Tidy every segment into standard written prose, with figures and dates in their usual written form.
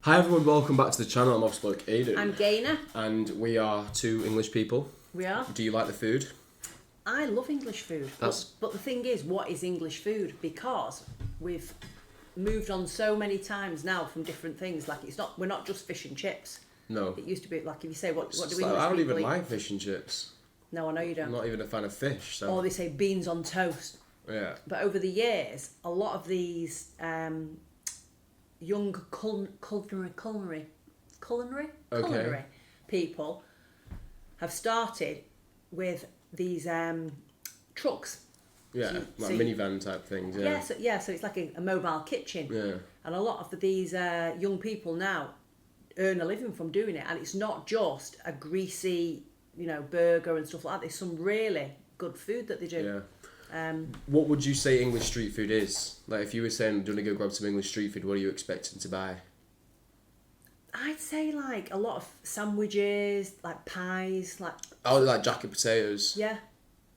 Hi everyone, welcome back to the channel. I'm OB Aidan. I'm Gaynor. And we are two English people. We are. Do you like the food? I love English food. But the thing is, what is English food? Because we've moved on so many times now from different things. Like we're not just fish and chips. No. It used to be like if you say what do we? I don't even like fish and chips. No, I know you don't. I'm not even a fan of fish. So. Or they say beans on toast. Yeah. But over the years, a lot of these young culinary people have started with these trucks. Yeah, like minivan type things. Yeah. So it's like a mobile kitchen. Yeah. And a lot of these young people now earn a living from doing it, and it's not just a greasy, burger and stuff like that. There's some really good food that they do. Yeah. What would you say English street food is? Like, if you were saying, do you want to go grab some English street food, what are you expecting to buy? I'd say like a lot of sandwiches, like pies, like... Oh, like jacket potatoes. Yeah,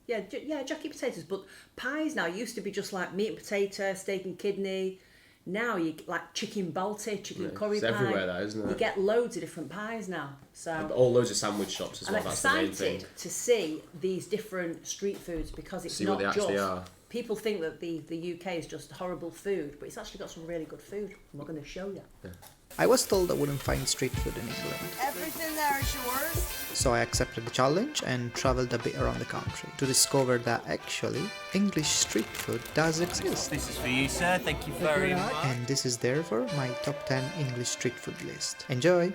jacket potatoes. But pies now used to be just like meat and potato, steak and kidney. Now you like chicken balti, chicken curry pie. It's everywhere, that, isn't it? You get loads of different pies now. So all loads of sandwich shops as well. That's the main thing. I'm excited to see these different street foods because it's not just... Actually are. People think that the UK is just horrible food, but it's actually got some really good food. And we're going to show you. Yeah. I was told I wouldn't find street food in England. Everything there is yours. So I accepted the challenge and travelled a bit around the country to discover that actually English street food does exist. This is for you, sir. Thank you very much. And this is therefore my top 10 English street food list. Enjoy!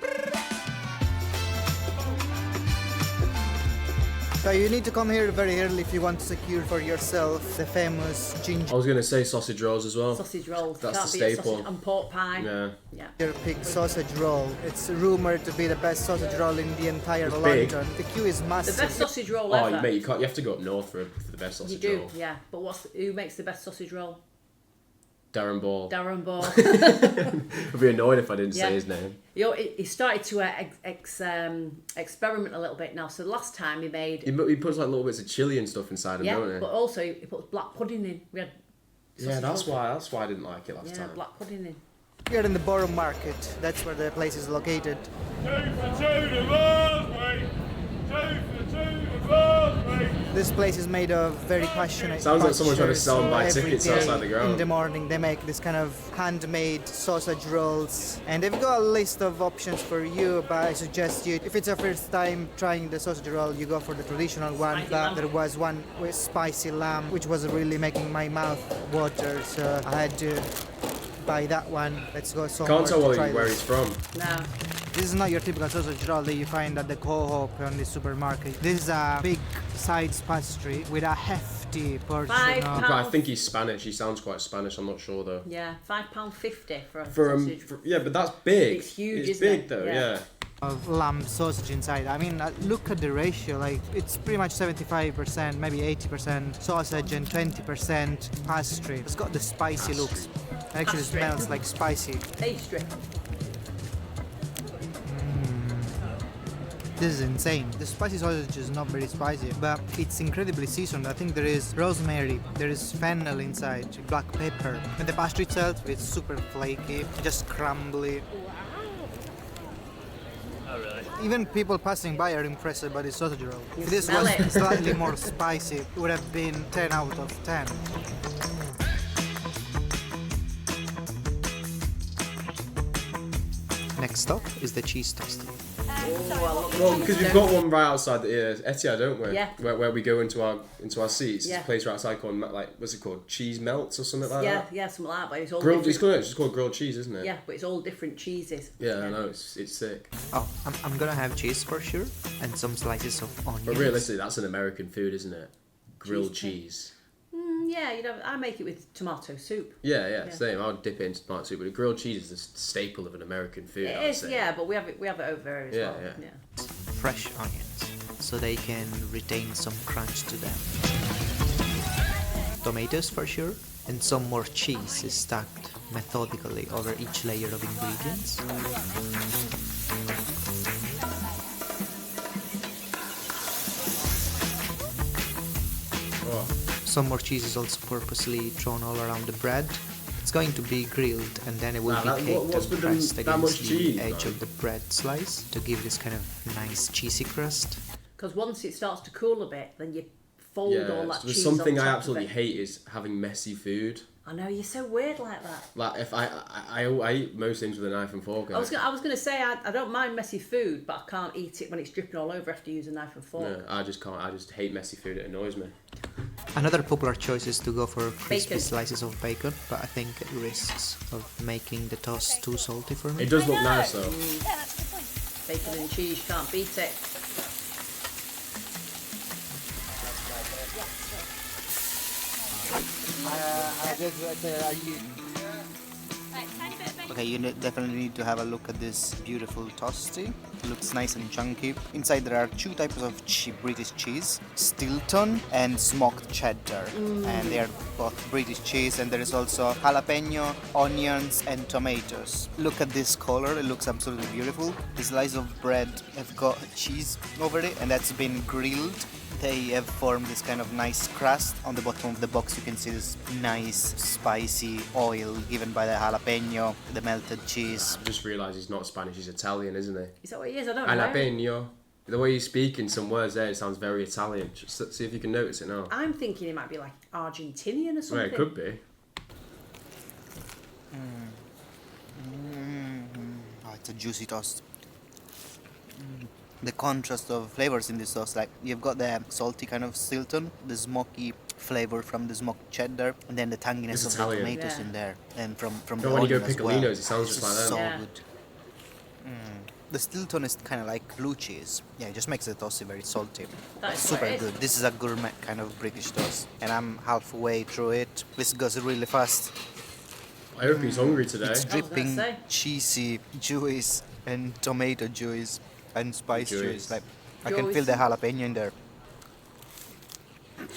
So you need to come here very early if you want to secure for yourself the famous ginger. I was going to say sausage rolls as well. Sausage rolls. That's Can't the beat staple. Sausage and pork pie. Yeah. Pig sausage roll. It's rumoured to be the best sausage roll in the entire London. The queue is massive. The best sausage roll ever. Oh, mate, you have to go up north for the best sausage roll. You do, yeah. But who makes the best sausage roll? Darren Ball. Darren Ball. I'd be annoyed if I didn't say his name. He started to experiment a little bit now. So the last time he made... He puts like little bits of chilli and stuff inside him, don't he? But also he puts black pudding in. We had that's why I didn't like it last time. Yeah, black pudding in. Here in the Borough Market, that's where the place is located. 2 for 2 the last week. 2 for 2 the last week. This place is made of very passionate. Sounds like someone trying to sell and buy tickets outside the ground. In the morning they make this kind of handmade sausage rolls, and they've got a list of options for you, but I suggest you, if it's your first time trying the sausage roll, you go for the traditional one. But there was one with spicy lamb, which was really making my mouth water, so I had to buy that one. Let's go somewhere. Can't tell where he's from. No. This is not your typical sausage roll that you find at the Co-op on the supermarket. This is a big sides pastry with a hefty portion of... I think he's Spanish. He sounds quite Spanish. I'm not sure though. Yeah, £5.50 for a sausage. Yeah, but that's big. It's huge, it's isn't big it? though, yeah. Of lamb sausage inside. I mean, look at the ratio. Like, it's pretty much 75%, maybe 80% sausage and 20% pastry. It's got the spicy looks. It actually smells like spicy. Pastry. This is insane. The spicy sausage is not very spicy, but it's incredibly seasoned. I think there is rosemary, there is fennel inside, black pepper. And the pastry itself is super flaky, just crumbly. Oh, really? Even people passing by are impressed by the sausage roll. If this smell was it. slightly more spicy, it would have been 10 out of 10. Next up is the cheese toasty. Well, because we've got one right outside the Etihad, don't we? Yeah. Where we go into our seats. Yeah. There's a place right outside called what's it called? Cheese melts or something like that. Yeah, something like that. But it's all Grilled. different. It's called grilled cheese, isn't it? Yeah, but it's all different cheeses. Yeah, I know. It's sick. Oh, I'm gonna have cheese for sure, and some slices of onions. But realistically, that's an American food, isn't it? Grilled cheese. Yeah, I make it with tomato soup. Yeah, same. I would dip it into tomato soup, but a grilled cheese is a staple of an American food. It is, yeah, but we have it over there as well. Yeah. Fresh onions, so they can retain some crunch to them. Tomatoes for sure, and some more cheese is stacked methodically over each layer of ingredients. Some more cheese is also purposely thrown all around the bread. It's going to be grilled and then it will be caked what's and with pressed that much against the cheese, edge though? of the bread slice to give this kind of nice cheesy crust. Because once it starts to cool a bit, then you fold all Yeah, that so there's cheese something on I top absolutely of it. hate is having messy food. I know, you're so weird like that. Like if I eat most things with a knife and fork. I was gonna say I don't mind messy food, but I can't eat it when it's dripping all over after you use a knife and fork. No, I just can't. I just hate messy food. It annoys me. Another popular choice is to go for crispy Bacon. slices of bacon, but I think it risks of making the toast too salty for me. It does look nice though. Yeah, that's a good point. Bacon and cheese, you can't beat it. Okay, you definitely need to have a look at this beautiful toasty. It looks nice and chunky. Inside there are two types of British cheese, Stilton and smoked cheddar. And they are both British cheese, and there is also jalapeno, onions and tomatoes. Look at this color, it looks absolutely beautiful. The slice of bread have got cheese over it and that's been grilled. They have formed this kind of nice crust. On the bottom of the box you can see this nice spicy oil given by the jalapeno, the melted cheese. I just realised he's not Spanish. He's Italian, isn't he? Is that what it is? I don't know. Jalapeno. The way he's speaking some words there, it sounds very Italian. Just see if you can notice it now. I'm thinking it might be like Argentinian or Well, something. it could be. Oh, it's a juicy toast. The contrast of flavors in this sauce, like you've got the salty kind of Stilton, the smoky flavor from the smoked cheddar, and then the tanginess It's of Italian. the tomatoes Yeah. in there, and from But the when you go onion as Piccolinos, well. it sounds It's just like them. so Yeah. good. The Stilton is kind of like blue cheese. Yeah, it just makes the toast very salty. That is Super what it is. good. This is a gourmet kind of British toast, and I'm halfway through it. This goes really fast. I hope he's hungry today. It's gonna dripping say. cheesy juice and tomato juice and spice Juice. juice. Like I can feel the jalapeno in there.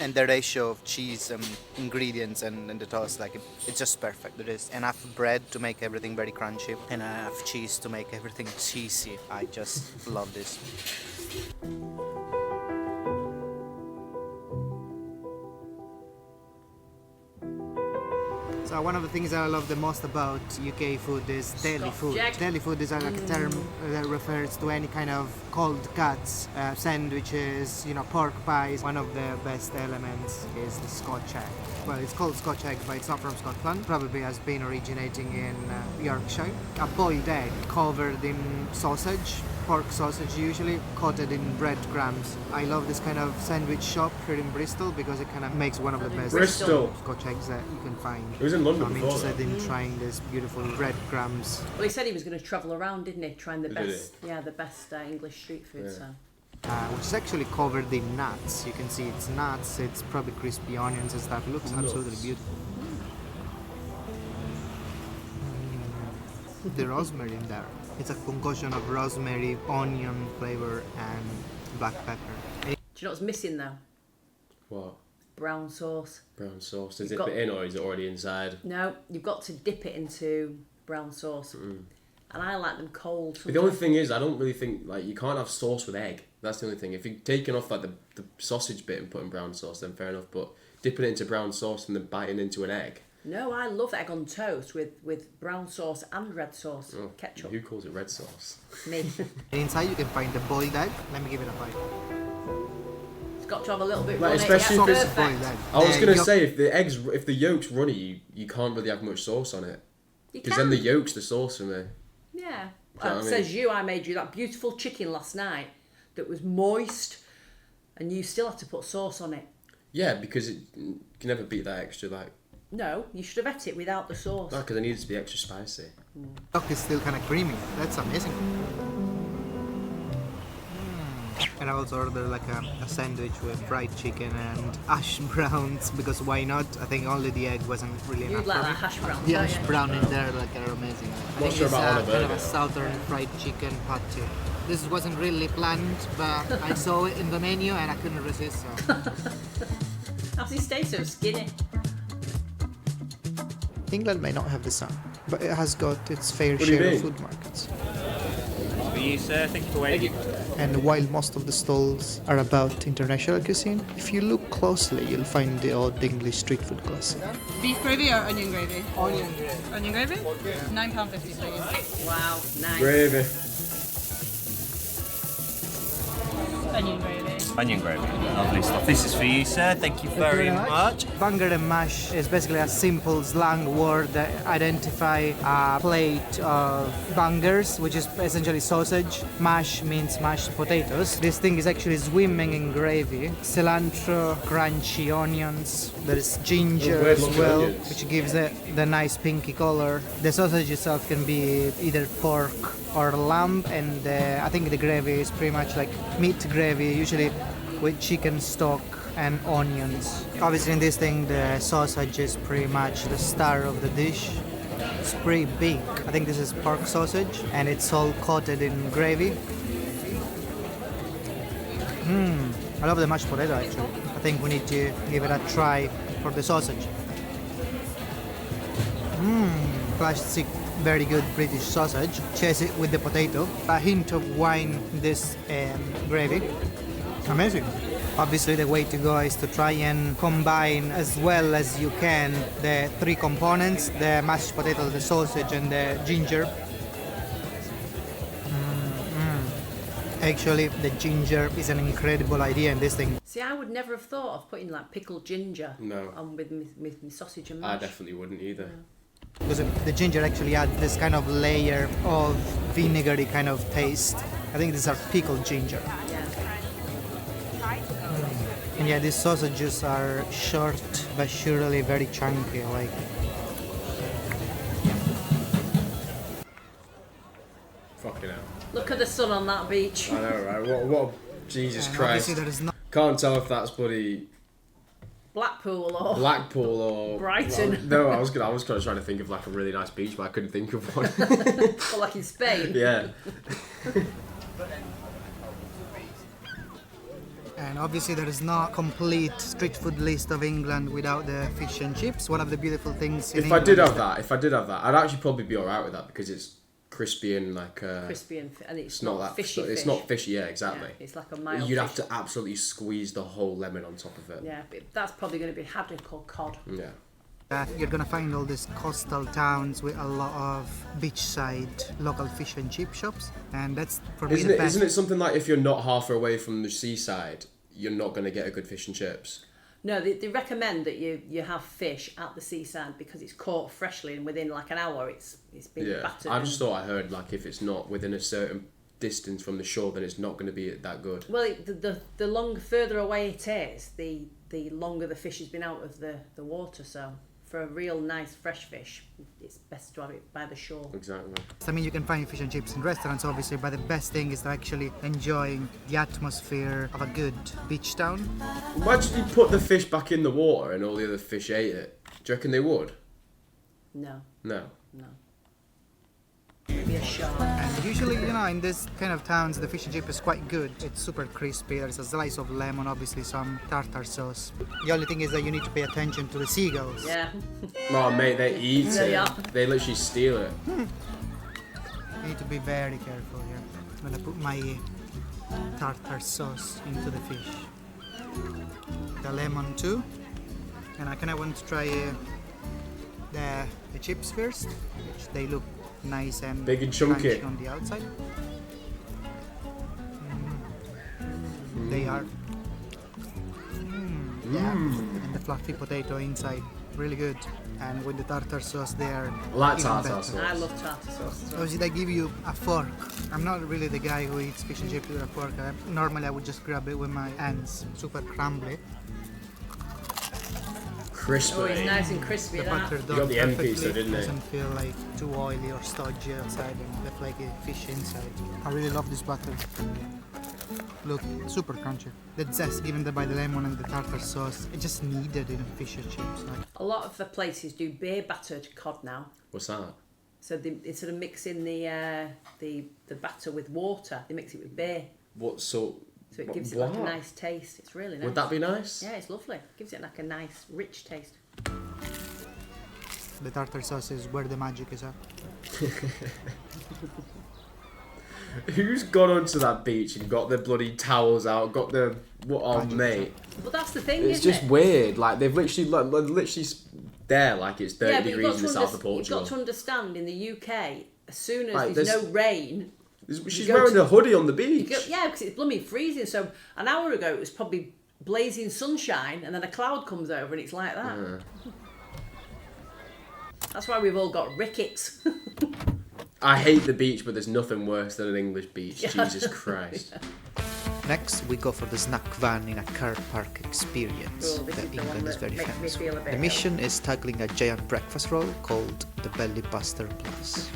And the ratio of cheese and ingredients and the toast, like it's just perfect. There is enough bread to make everything very crunchy and enough cheese to make everything cheesy. I just love this. So one of the things that I love the most about UK food is deli Scotch food. egg. Deli food is like a term that refers to any kind of cold cuts, sandwiches, pork pies. One of the best elements is the Scotch egg. Well, it's called Scotch egg, but it's not from Scotland. Probably has been originating in Yorkshire. A boiled egg covered in sausage, pork sausage usually, coated in breadcrumbs. I love this kind of sandwich shop here in Bristol because it kind of makes one of the best Bristol. Scotch eggs that you can find. He was in London I'm before, interested though. in trying this beautiful breadcrumbs. Well, he said he was going to travel around, didn't he? Trying the Did he? best, the best English street food. Yeah. So Which is actually covered in nuts. You can see it's nuts, it's probably crispy onions and stuff. It looks absolutely beautiful. The rosemary in there. It's a concoction of rosemary, onion flavor, and black pepper. do you know what's missing though? What? Brown sauce. Brown sauce. To You've dip got- it in, or is it already inside? No, you've got to dip it into brown sauce. And I like them cold. But the only sometimes. thing is, I don't really think you can't have sauce with egg. That's the only thing. If you're taking off the sausage bit and putting brown sauce, then fair enough. But dipping it into brown sauce and then biting into an egg. No, I love egg on toast with brown sauce and red sauce, ketchup. Who calls it red sauce? Me. Inside you can find the boiled egg. Let me give it a bite. It's got to have a little bit Like, runny. especially Yeah, if it's perfect. Boiled egg. I was The gonna yolk- say if the yolk's runny, you can't really have much sauce on it. You Because then the can. yolk's the sauce for me. Yeah. Do you know what I Says you, I made you that beautiful chicken last night that was moist, and you still had to put sauce on it. Yeah, because you can never beat that extra No, you should have ate it without the sauce. because it needs to be extra spicy. Yolk is still kind of creamy. That's amazing. And I also ordered like a sandwich with fried chicken and hash browns because why not? I think only the egg wasn't really You'd enough like for that me. hash brown. The don't hash you? brown in there like are amazing. I think sure it's about on a kind of burger. a southern fried chicken patty. This wasn't really planned, but I saw it in the menu and I couldn't resist. So. How's he stay so skinny? England may not have the sun, but it has got its fair do you share of mean? food markets. For you, sir. Thank you for waiting. And while most of the stalls are about international cuisine, if you look closely, you'll find the old English street food classic. Beef gravy or onion gravy? Onion gravy. Onion gravy? £9.50 please. Wow, nice. Gravy. Onion gravy. Onion gravy. Lovely stuff. This is for you, sir. Thank you very much. Banger and mash is basically a simple slang word that identify a plate of bangers, which is essentially sausage. Mash means mashed potatoes. This thing is actually swimming in gravy. Cilantro, crunchy onions. There's ginger weird as looking well, onions. which gives it the nice pinky color. The sausage itself can be either pork or lamb, and I think the gravy is pretty much like meat gravy, usually with chicken stock and onions. Obviously in this thing the sausage is pretty much the star of the dish. It's pretty big. I think this is pork sausage and it's all coated in gravy. I love the mashed potato actually. I think we need to give it a try for the sausage. Classic, very good British sausage. Chase it with the potato. A hint of wine in this gravy. Amazing. Obviously the way to go is to try and combine as well as you can the three components, the mashed potato, the sausage and the ginger. Actually the ginger is an incredible idea in this thing. See, I would never have thought of putting like pickled ginger on with me sausage and mash. I definitely wouldn't either. Because the ginger actually adds this kind of layer of vinegary kind of taste. I think these are pickled ginger. Yeah. And yeah, these sausages are short but surely very chunky. Like, Fucking hell. Look at the sun on that beach. I know, right? What Jesus and Christ. obviously there is no Can't tell if that's bloody Blackpool or Blackpool or Brighton. No, I was kind of trying to think of like a really nice beach, but I couldn't think of one. or like in Spain. Yeah. And obviously there is no complete street food list of England without the fish and chips. One of the beautiful things in If I England did is have that, I'd actually probably be alright with that because it's crispy and like Crispy and it's it's not that fishy. it's fish. not fishy, yeah, exactly. Yeah, it's like a mild You'd fish. have to absolutely squeeze the whole lemon on top of it. Yeah, but that's probably going to be haddock or cod. Yeah. you're gonna find all these coastal towns with a lot of beachside local fish and chip shops, and that's for me the best. Isn't it something like if you're not halfway away from the seaside, you're not going to get a good fish and chips? No, they recommend that you have fish at the seaside because it's caught freshly and within like an hour it's been battered. I just thought I heard like if it's not within a certain distance from the shore, then it's not going to be that good. Well, the longer further away it is, the longer the fish has been out of the water. So for a real nice fresh fish, it's best to have it by the shore. Exactly. I mean, you can find fish and chips in restaurants, obviously, but the best thing is actually enjoying the atmosphere of a good beach town. Imagine you put the fish back in the water and all the other fish ate it. Do you reckon they would? No. No. Maybe a shark. And usually, in this kind of towns, the fish and chip is quite good. It's super crispy. There's a slice of lemon, obviously some tartar sauce. The only thing is that you need to pay attention to the seagulls. Yeah. Oh mate, they eat it. Yeah. They literally steal it. You need to be very careful here. I'm gonna put my tartar sauce into the fish. The lemon too. And I kind of want to try the chips first, which they look nice and Big and chunky. crunchy on the outside. They are. Yeah, and the fluffy potato inside, really good. And with the tartar sauce, they are. I like even tartar better. sauce. I love tartar sauce as well. Obviously, they give you a fork. I'm not really the guy who eats fish and chips with a fork. Normally, I would just grab it with my hands, super crumbly. Crispy. Oh, it's nice and crispy. The That. butter got done the end perfectly. piece though, didn't they? Doesn't feel like too oily or stodgy outside, and the flaky fish inside. I really love this butter. Look, super crunchy. The zest given by the lemon and the tartar sauce, it just needed in fish and chips. Like, A lot of the places do beer battered cod now. What's that? So they instead of mixing the batter with water, they mix it with beer. What sort? So it gives it like a nice taste. It's really nice. Would that be nice? Yeah, it's lovely. Gives it like a nice, rich taste. the tartar sauce is where the magic is at. Who's gone onto that beach and got the bloody towels out, got the what on mate? But that's the thing, It's isn't just it? weird. Like they've literally there like it's 30 Yeah, but you've degrees got, in the to south of Portugal. you've got to understand, in the UK, as soon as Right, there's there's- no rain, She's go wearing to- a hoodie on the you beach. go, yeah, because it's blooming freezing. So an hour ago it was probably blazing sunshine, and then a cloud comes over, and it's like that. That's why we've all got rickets. I hate the beach, but there's nothing worse than an English beach. Jesus Christ. Next, we go for the snack van in a car park experience Oh, this that is the one England is that very makes me famous feel a for. bit The ill. mission is tackling a giant breakfast roll called the Belly Buster Plus.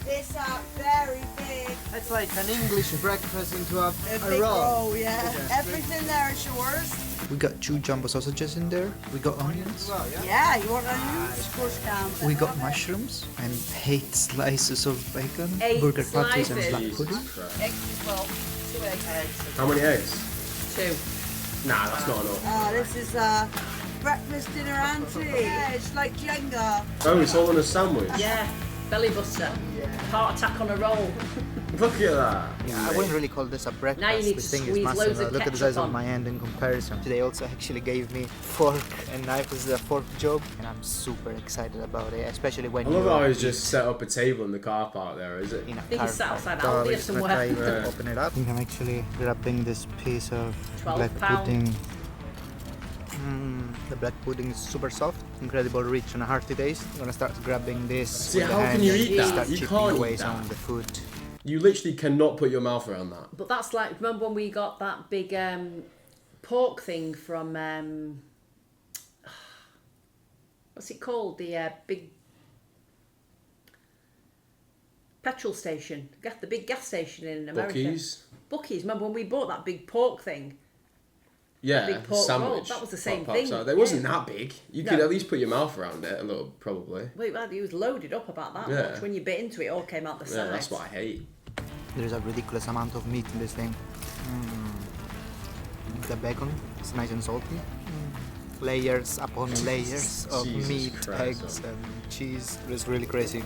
It's very big. It's like an English breakfast into a Big roll, yeah. Everything there is yours. We got 2 jumbo sausages in there. We got onions. Yeah, you want onions? Of course, can. We got mushrooms and 8 slices of bacon, 8 burger patties and slices. black Jesus pudding. Christ. Eggs as well. 2 eggs. How many eggs? 2. Nah, that's not enough. This is breakfast, dinner, and tea. Yeah, it's like Jenga. Oh, it's all on a sandwich. Yeah, belly buster. Heart attack on a roll. Look at that. Yeah, I wouldn't really call this a breakfast. Now you need This to thing squeeze is loads massive. of Look at the ketchup size of on. my hand in comparison. They also actually gave me fork and knife. This is a fork job, and I'm super excited about it, especially when I you love how are he's just set up a table in the car park there, is it? in a think car he's sat park. outside So Aldi or we're gonna somewhere. try to Yeah. open it up. I think I'm actually wrapping this piece of 12 black pound. pudding. The black pudding is super soft, incredible rich and hearty taste. I'm gonna start grabbing this. See, with the how can hand you and eat that? Start You chipping can't away eat some that. of the food. You literally cannot put your mouth around that. But that's like, remember when we got that big pork thing from, what's it called? The big petrol station. The big gas station in America. Buc-ee's. Remember when we bought that big pork thing? Yeah, big pork sandwich. roll. That was the same Pop thing. side. It wasn't Yeah. that big. You No. could at least put your mouth around it a little, probably. Wait, it was loaded up about that Yeah. much. When you bit into it, it all came out the Yeah, side. that's what I hate. There's a ridiculous amount of meat in this thing. The bacon is nice and salty. Layers upon layers of Jesus meat, Christ, eggs, and cheese. It's really crazy.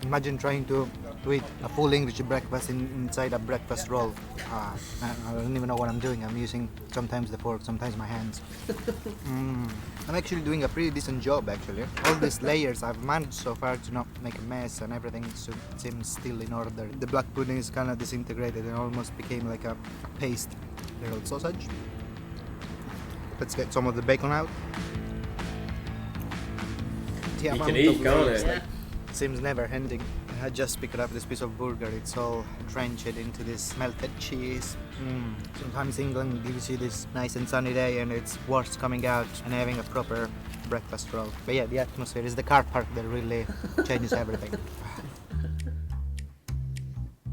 Imagine trying to eat a full English breakfast inside a breakfast roll. I don't even know what I'm doing. I'm using sometimes the fork, sometimes my hands. I'm actually doing a pretty decent job, actually. All these layers I've managed so far to not make a mess, and everything seems still in order. The black pudding is kind of disintegrated and almost became like a paste. Little sausage. Let's get some of the bacon out. The You amount can eat, of can't layers, it? Yeah. seems never ending. I just picked up this piece of burger. It's all drenched into this melted cheese. Sometimes England gives you this nice and sunny day and it's worth coming out and having a proper breakfast roll. But yeah, the atmosphere is the car park that really changes everything.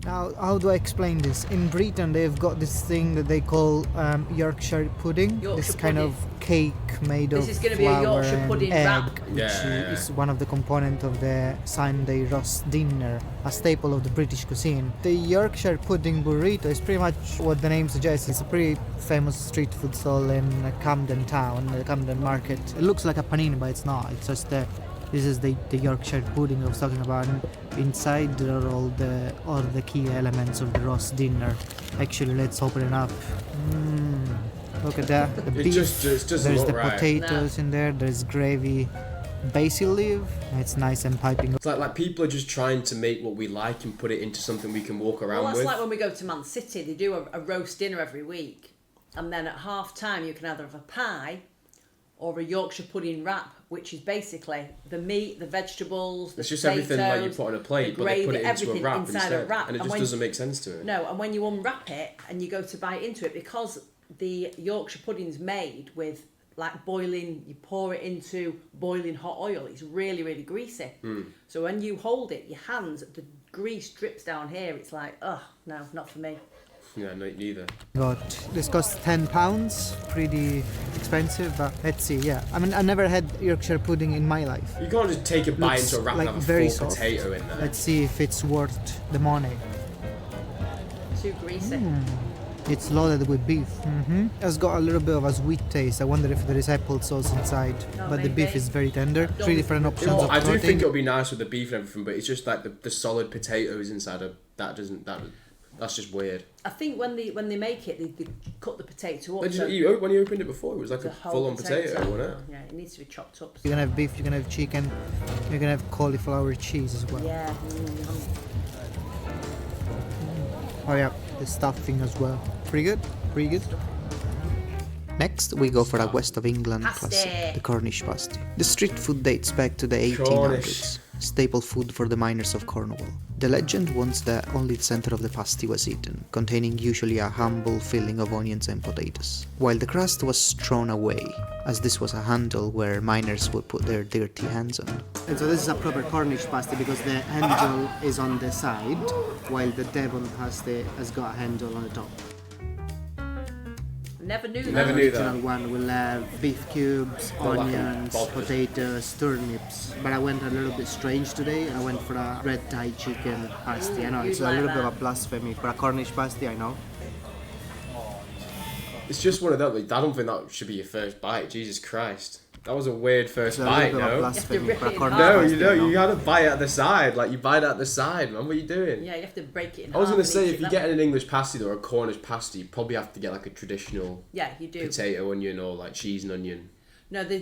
Now, how do I explain this? In Britain, they've got this thing that they call Yorkshire pudding. Yorkshire this kind pudding. of cake made This of is gonna be a flour Yorkshire and pudding egg, wrap. which Yeah. is one of the components of the Sunday roast dinner, a staple of the British cuisine. The Yorkshire pudding burrito is pretty much what the name suggests. It's a pretty famous street food stall in Camden Town, the Camden Market. It looks like a panini, but it's not. It's just this is the Yorkshire pudding I was talking about. And inside there are all the key elements of the roast dinner. Actually, let's open it up. Look at that. The It beef. just doesn't There's look the right. potatoes in there. There's gravy, basil leaf. It's nice and piping. It's like people are just trying to make what we like and put it into something we can walk around Well, that's with. like when we go to Man City. They do a roast dinner every week, and then at half time you can either have a pie or a Yorkshire pudding wrap, which is basically the meat, the vegetables, the It's just potatoes, everything like you put on a plate, the but they put gravy, it into a everything wrap inside instead, a wrap. and it just when, doesn't make sense to it. No, and when you unwrap it and you go to bite into it, because the Yorkshire pudding's made with like boiling, you pour it into boiling hot oil. It's really, really greasy. So when you hold it, your hands, the grease drips down here. It's like, oh no, not for me. Yeah, no, neither. This costs £10. Pretty expensive, but let's see. Yeah, I mean, I never had Yorkshire pudding in my life. You can't just take a bite Looks into a wrap like and have a very full soft. potato in there. Let's see if it's worth the money. Too greasy. It's loaded with beef. It's got a little bit of a sweet taste. I wonder if there is apple sauce inside. But the beef is very tender. 3 different options of I do protein. think it'll be nice with the beef and everything, but it's just like the solid potatoes inside of that's just weird. I think when they make it, they cut the potato up. When you opened it before, it was like a full-on potato, wasn't it? Yeah, it needs to be chopped up. You're gonna have beef, you're gonna have chicken, you're gonna have cauliflower cheese as well. Yeah. Oh yeah, the stuffing as well. Pretty good, pretty good. Next, we go for a West of England classic, the Cornish pasty. The street food dates back to the 1800s, staple food for the miners of Cornwall. The legend wants that only the center of the pasty was eaten, containing usually a humble filling of onions and potatoes, while the crust was thrown away, as this was a handle where miners would put their dirty hands on. And so this is a proper Cornish pasty because the handle is on the side, while the Devon pasty has got a handle on the top. Never knew that. Never knew that. The original one will have beef cubes, onions, potatoes, turnips. But I went a little bit strange today. I went for a red Thai chicken pasty. I know it's a little bit of a blasphemy for a Cornish pasty, I know. It's just one of them. Like, I don't think that should be your first bite. Jesus Christ. That was a weird first It's a bite, little bit of a no? blasphemy for a Cornish No, pasty. you don't. You gotta bite at the side. Like, you bite at the side, man. What are you doing? Yeah, you have to break it in I was half gonna and say, eat if it you that get way. an English pasty or a Cornish pasty, you probably have to get like a traditional Yeah, you do. potato, onion, or like cheese and onion. No, the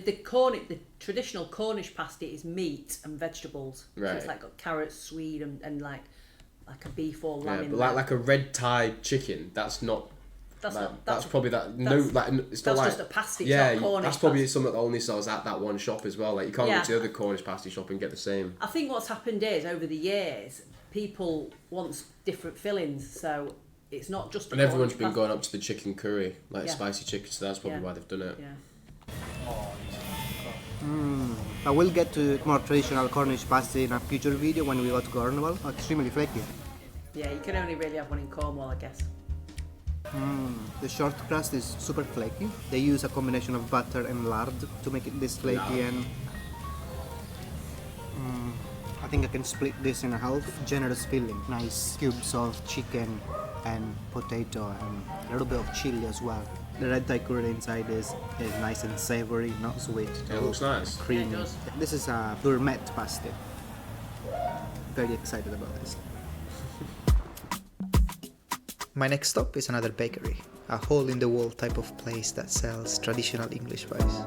traditional Cornish pasty is meat and vegetables. So Right. it's like got carrots, swede, and like a beef or Yeah, lamb in but there. like a red Thai chicken, that's not. That's like, not. That's probably that. No, that's- like it's not that's like just a pasty. It's Yeah, not Cornish that's probably pasty. something that only sells at that one shop as well. Like you can't Yeah. go to the other Cornish pasty shop and get the same. I think what's happened is over the years, people want different fillings, so it's not just. And everyone's Cornish been pasty. going up to the chicken curry, like Yeah. spicy chicken. So that's probably Yeah. why they've done it. Yeah. I will get to more traditional Cornish pasty in a future video when we go to Cornwall. Extremely flaky. Yeah, you can only really have one in Cornwall, I guess. The short crust is super flaky. They use a combination of butter and lard to make it this flaky, and I think I can split this in half. Generous filling, nice cubes of chicken and potato and a little bit of chili as well. The red Thai curry inside is nice and savory, not sweet. It looks nice. Creamy. Yeah, it does. This is a Gourmet pasty. Very excited about this. My next stop is another bakery, a hole-in-the-wall type of place that sells traditional English pies.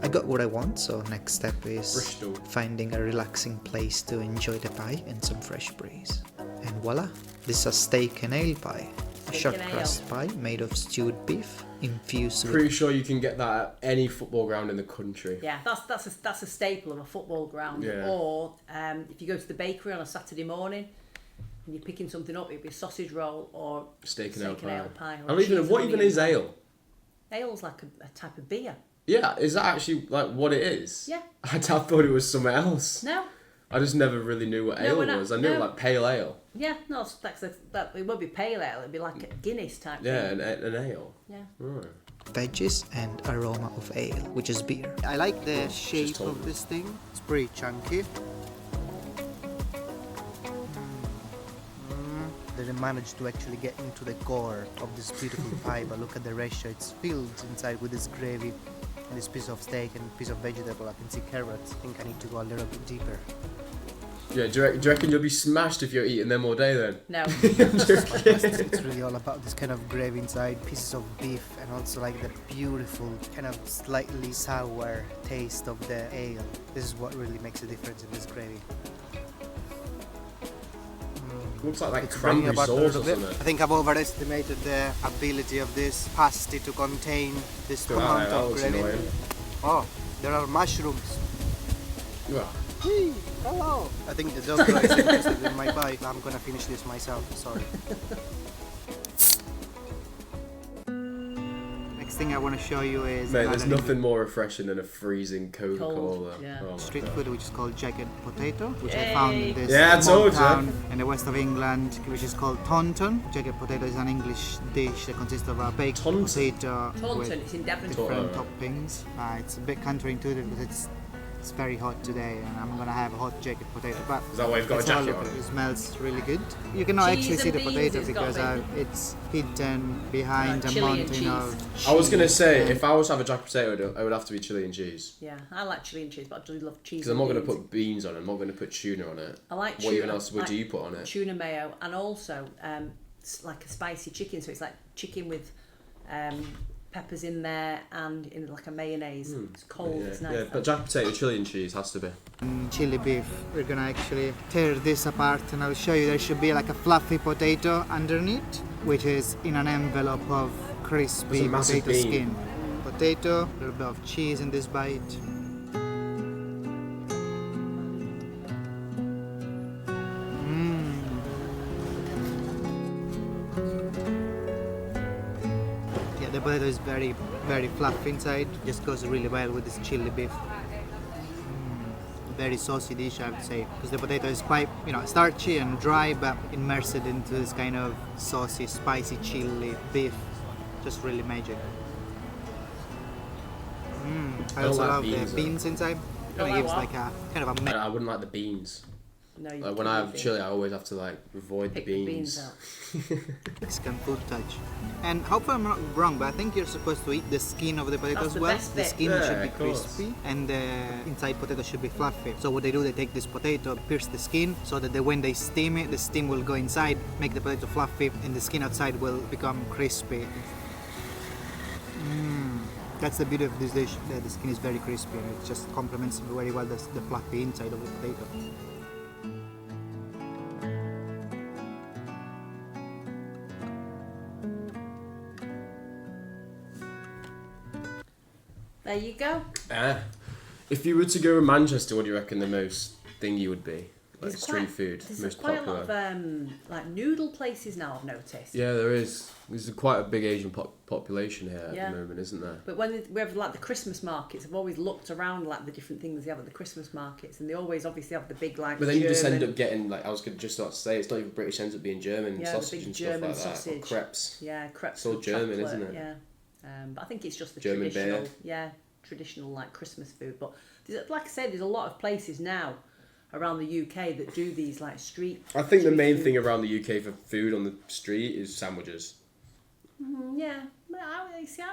I got what I want, so next step is Bristol. finding a relaxing place to enjoy the pie and some fresh breeze. And voila, this is a steak and ale pie. A Steak short and ale. crust pie made of stewed beef infused with... Pretty sure you can get that at any football ground in the country. Yeah, that's a staple of a football ground. Yeah. Or if you go to the bakery on a Saturday morning and you're picking something up, it'd be a sausage roll or Steak and ale pie. or I don't even know, cheese what and even onion is pie. ale? Ale's like a type of beer. Yeah, is that actually like what it is? Yeah. I thought it was something else. No. I just never really knew what No, ale we're not- was. I knew no. like pale ale. Yeah, no, that it won't be pale ale. It'd be like a Guinness type Yeah, thing. an ale. Yeah. Right. veggies and aroma of ale, which is beer. I like the shape told of me. this thing. It's pretty chunky. They managed to actually get into the core of this beautiful pie, but look at the ratio. It's filled inside with this gravy and this piece of steak and piece of vegetable. I can see carrots. I think I need to go a little bit deeper. Yeah, do you reckon you'll be smashed if you're eating them all day then? No. It's really all about this kind of gravy inside, pieces of beef, and also like the beautiful kind of slightly sour taste of the ale. This is what really makes a difference in this gravy. Looks like It's cranberry bringing about a sauce little or bit. something. I think I've overestimated the ability of this pasty to contain this amount that of looks gravy. annoying. Oh, there are mushrooms. Yeah. Whee! Hello! I think the dog is interested in my pie. I'm gonna finish this myself, sorry. Next thing I want to show you is Mate, there's another nothing more refreshing than a freezing Coca-Cola. Cold, yeah. Oh my street God. food which is called jagged potato, which I Yay! found in this Yeah, I small told ya. town in the west of England, which is called Taunton. Jagged potato is an English dish that consists of a baked Taunton? potato Taunton, with it's in Devon. different Taunton. toppings. It's a bit counterintuitive because it's It's very hot today, and I'm gonna have a hot jacket potato. But Is that why you've got a that's all jacket of on? It smells really good. You cannot Cheese actually see and the beans potato it's got because a bit. it's hidden behind a chili and mountain cheese. of cheese. I was gonna say, and- if I was to have a jacket potato, it would have to be chili and cheese. Yeah, I like chili and cheese, but I do love cheese. Because I'm not and going to beans. put beans on it. I'm not going to put tuna on it. I like What tuna. even else would like you put on it? Tuna mayo, and also like a spicy chicken. So it's like chicken with peppers in there and in like a mayonnaise. It's cold. Yeah, It's nice. yeah, but jacket potato, chili and cheese has to be. Chili beef. We're gonna actually tear this apart, and I'll show you. There should be like a fluffy potato underneath, which is in an envelope of crispy There's a massive potato bean. skin. Potato, a little bit of cheese in this bite. Yeah, the potato is very, very fluffy inside. Just goes really well with this chili beef. Very saucy dish, I would say, because the potato is quite, starchy and dry, but immersed into this kind of saucy, spicy chili beef. Just really magic. I don't also like love beans, the though. beans inside. Don't It like gives what? like a kind of a I wouldn't like the beans. No, you Like when can't I eat have beans. chili, I always have to like avoid Pick the the beans. beans out. Mexican food touch. And hopefully I'm not wrong, but I think you're supposed to eat the skin of the potato That's as the well. best The bit. skin Yeah, should be of course. crispy and the inside potato should be fluffy. So what they do, they take this potato, pierce the skin, so that when they steam it, the steam will go inside, make the potato fluffy, and the skin outside will become crispy. That's the beauty of this dish, that the skin is very crispy and it just complements very well the fluffy inside of the potato. There you go. If you were to go in Manchester, what do you reckon the most thing you would be? Like There's street food, There's most quite popular. a lot of like noodle places now. I've noticed. Yeah, there is. There's quite a big Asian population here Yeah. at the moment, isn't there? But when we have like the Christmas markets, I've always looked around like the different things they have at the Christmas markets, and they always obviously have the big like. But then you just end German- up getting, like, I was just about to say, it's not even British, it ends up being German Yeah, the sausage big and German stuff like that. Or sausage. crepes. Yeah, crepes. It's all with German, chocolate, isn't it? Yeah. But I think it's just the German traditional. beer. Yeah, traditional like Christmas food. But like I said, there's a lot of places now around the UK that do these like street. I think the street main food. thing around the UK for food on the street is sandwiches. Yeah, but I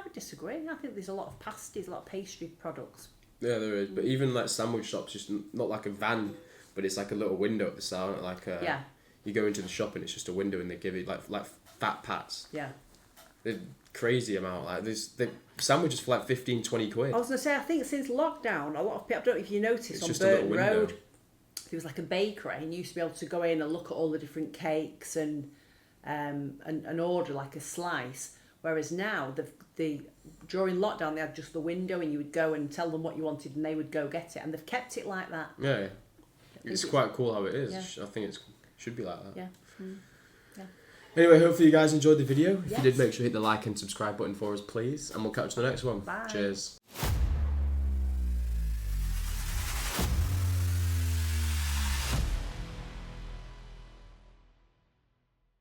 would disagree. I think there's a lot of pasties, a lot of pastry products. Yeah, there is. But even like sandwich shops, just not like a van, but it's like a little window at the side. Like Yeah. you go into the shop and it's just a window, and they give you like fat pats. Yeah. They're crazy amount. Like the sandwiches for like 15, 20 quid. I was going to say, I think since lockdown, a lot of people, I don't know if you noticed, It's on just a little Burton window. Road, there was like a bakery, and you used to be able to go in and look at all the different cakes and order like a slice. Whereas now, during lockdown, they had just the window, and you would go and tell them what you wanted, and they would go get it. And they've kept it like that. Yeah, it's quite cool how it is. Yeah. I think it should be like that. Yeah. Anyway, hopefully you guys enjoyed the video. If Yes. you did, make sure you hit the like and subscribe button for us, please. And we'll catch you in the next one. Bye. Cheers.